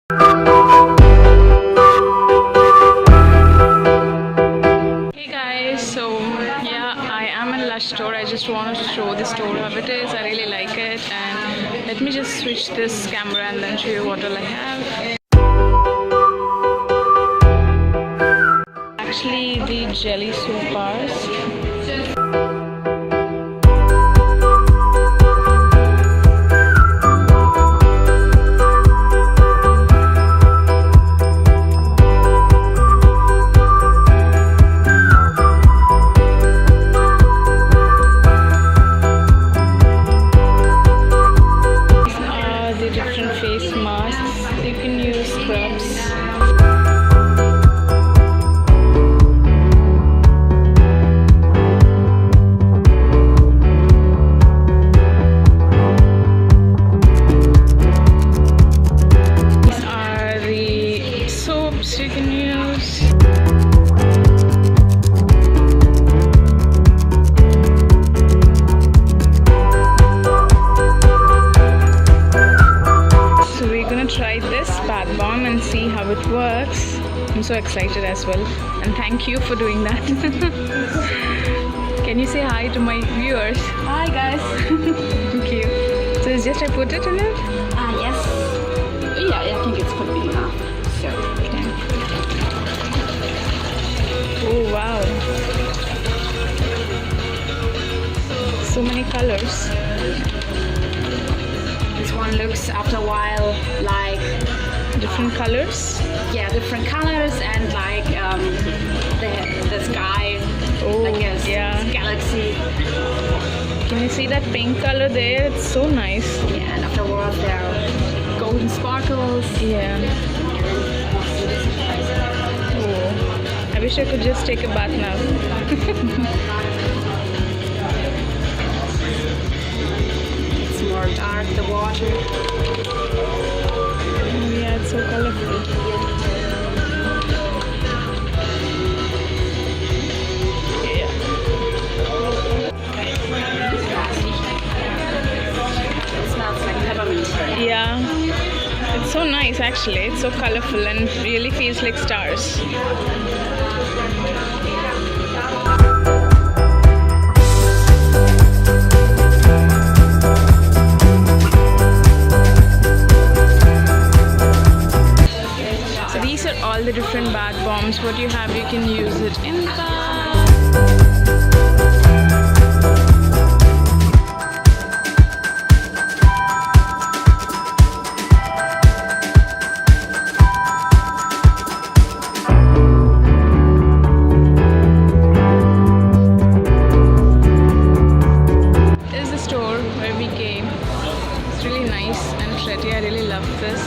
Hey guys, so yeah, I am in Lush store. I just wanted to show the store how it is. I really like it, and let me just switch this camera and then show you what all I have. Actually, the jelly soup bars. Face masks, you can use scrubs. These are the soaps you can use. Try this bath bomb and see how it works. I'm so excited as well, and thank you for doing that. Can you say hi to my viewers? Hi guys. Thank you. So it's just I put it in it? Yes. Yeah, I think it's could be enough. So okay. Oh wow, so many colors. This one looks after a while like different colors. Yeah, different colors, and like the sky. Oh, like a yeah. Galaxy. Can you see that pink color there? It's so nice. Yeah, and afterwards there are golden sparkles. Yeah. Oh, I wish I could just take a bath now. More dark, the water. Oh, yeah, it's so colorful. Yeah. It smells like peppermint. Yeah, it's so nice actually. It's so colorful and really feels like stars. These are all the different bath bombs. What you have, you can use it in bath. This is the store where we came. It's really nice and pretty. I really love this.